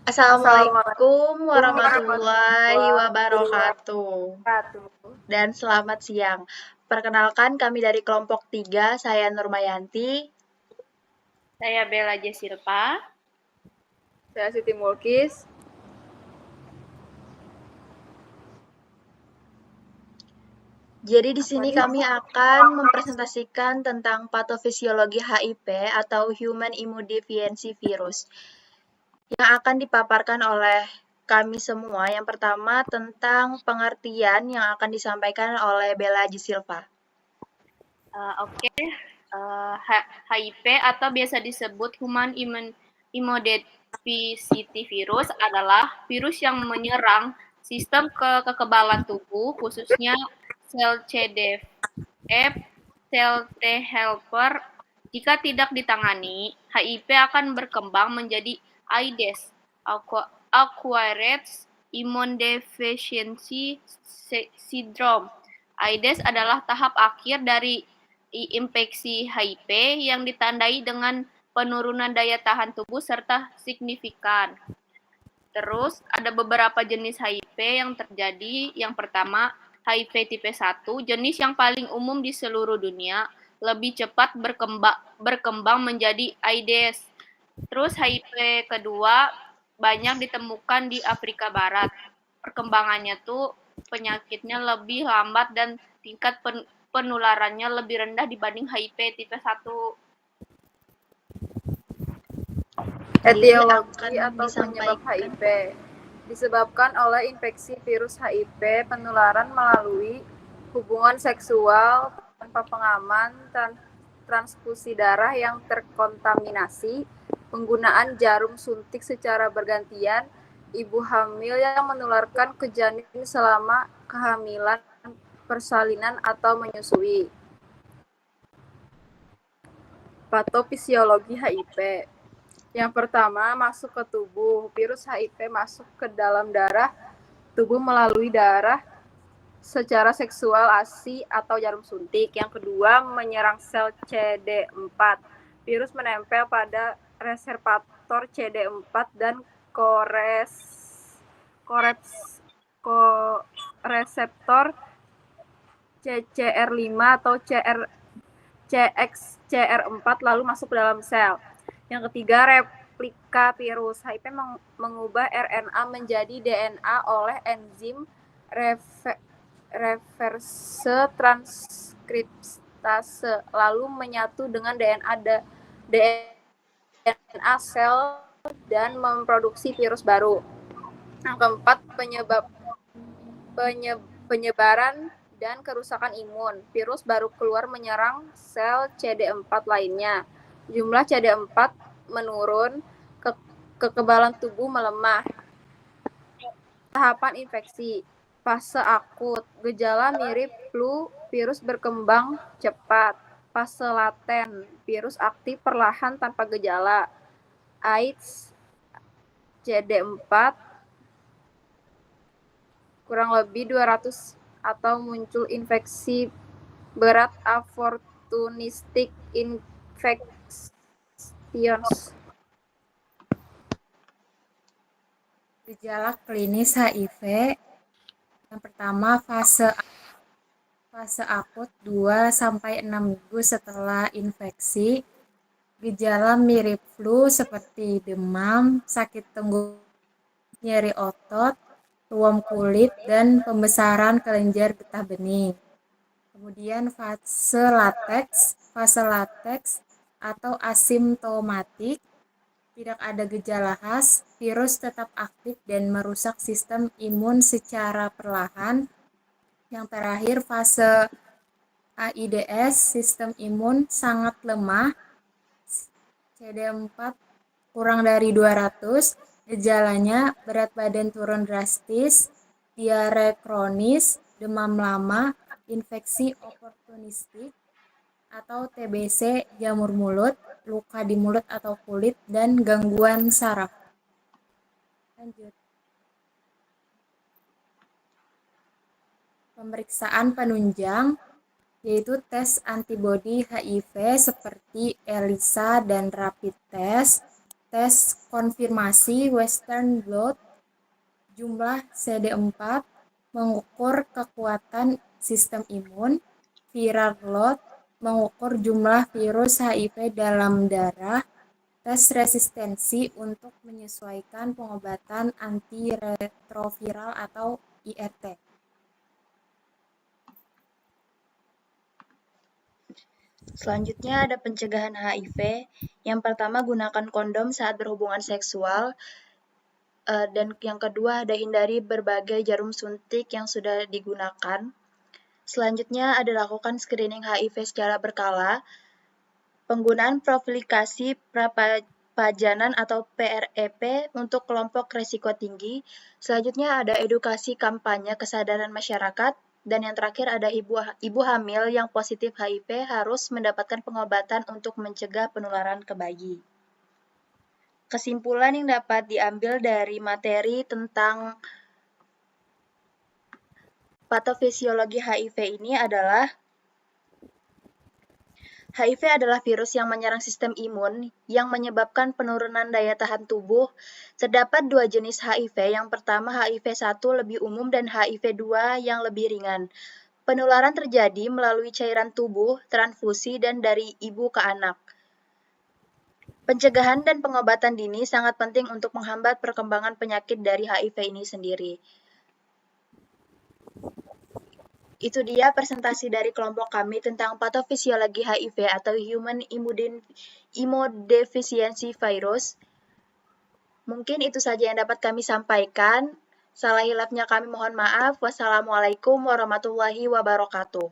Assalamualaikum Assalamualaikum warahmatullahi warahmatullahi wabarakatuh. wabarakatuh. Dan selamat siang. Perkenalkan kami dari kelompok 3, saya Nurmayanti. Saya Bella Jesilpa. Saya Siti Mulkis. Jadi di sini kami akan mempresentasikan tentang patofisiologi HIV atau Human Immunodeficiency Virus yang akan dipaparkan oleh kami semua. Yang pertama tentang pengertian yang akan disampaikan oleh Bella Gisilva. HIV atau biasa disebut Human Immunodeficiency Virus adalah virus yang menyerang sistem kekebalan tubuh, khususnya sel CDF, sel T helper. Jika tidak ditangani, HIV akan berkembang menjadi AIDS, Acquired Immune Deficiency Syndrome. AIDS adalah tahap akhir dari infeksi HIV yang ditandai dengan penurunan daya tahan tubuh serta signifikan. Terus ada beberapa jenis HIV yang terjadi. Yang pertama, HIV tipe 1, jenis yang paling umum di seluruh dunia, lebih cepat berkembang menjadi AIDS. Terus HIV kedua banyak ditemukan di Afrika Barat. Perkembangannya tuh penyakitnya lebih lambat dan tingkat penularannya lebih rendah dibanding HIV tipe 1. Etiologi atau penyebab HIV disebabkan oleh infeksi virus HIV penularan melalui hubungan seksual tanpa pengaman, transfusi darah yang terkontaminasi, penggunaan jarum suntik secara bergantian, ibu hamil yang menularkan ke janin selama kehamilan, persalinan, atau menyusui. Patofisiologi HIV. Yang pertama, masuk ke tubuh. Virus HIV masuk ke dalam darah tubuh melalui darah secara seksual ASI atau jarum suntik. Yang kedua, menyerang sel CD4. Virus menempel pada reseptor CD4 dan koreseptor CCR5 atau CXCR4 lalu masuk ke dalam sel. Yang ketiga, replika virus. HIV mengubah RNA menjadi DNA oleh enzim reverse transkriptase, lalu menyatu dengan DNA sel dan memproduksi virus baru. Yang keempat, penyebaran dan kerusakan imun. Virus baru keluar menyerang sel CD4 lainnya. Jumlah CD4 menurun, kekebalan tubuh melemah. Tahapan infeksi. Fase akut. Gejala mirip flu, virus berkembang cepat. Fase laten. Virus aktif perlahan tanpa gejala. AIDS CD4 kurang lebih 200 atau muncul infeksi berat opportunistic infections. Gejala klinis HIV yang pertama fase akut 2-6 minggu setelah infeksi. Gejala mirip flu seperti demam, sakit tenggorokan, nyeri otot, ruam kulit, dan pembesaran kelenjar getah bening. Kemudian fase lateks atau asimptomatik, tidak ada gejala khas, virus tetap aktif dan merusak sistem imun secara perlahan. Yang terakhir fase AIDS, sistem imun sangat lemah, CD4 kurang dari 200, gejalanya berat badan turun drastis, diare kronis, demam lama, infeksi oportunistik atau TBC jamur mulut, luka di mulut atau kulit, dan gangguan saraf. Lanjut. Pemeriksaan penunjang yaitu tes antibodi HIV seperti ELISA dan rapid test. tes konfirmasi Western blot, jumlah CD4, mengukur kekuatan sistem imun, viral load, mengukur jumlah virus HIV dalam darah, tes resistensi untuk menyesuaikan pengobatan antiretroviral atau IRT. Selanjutnya ada pencegahan HIV. Yang pertama, gunakan kondom saat berhubungan seksual. Dan yang kedua, ada hindari berbagai jarum suntik yang sudah digunakan. Selanjutnya ada lakukan screening HIV secara berkala. Penggunaan profilikasi prapajanan atau PrEP untuk kelompok risiko tinggi. Selanjutnya ada edukasi kampanye kesadaran masyarakat. Dan yang terakhir ada ibu hamil yang positif HIV harus mendapatkan pengobatan untuk mencegah penularan ke bayi. Kesimpulan yang dapat diambil dari materi tentang patofisiologi HIV ini adalah HIV adalah virus yang menyerang sistem imun yang menyebabkan penurunan daya tahan tubuh. Terdapat dua jenis HIV. Yang pertama HIV-1 lebih umum dan HIV-2 yang lebih ringan. Penularan terjadi melalui cairan tubuh, transfusi, dan dari ibu ke anak. Pencegahan dan pengobatan dini sangat penting untuk menghambat perkembangan penyakit dari HIV ini sendiri. Itu dia presentasi dari kelompok kami tentang patofisiologi HIV atau Human Immunodeficiency Virus. Mungkin itu saja yang dapat kami sampaikan. Salah hilapnya kami mohon maaf. Wassalamualaikum warahmatullahi wabarakatuh.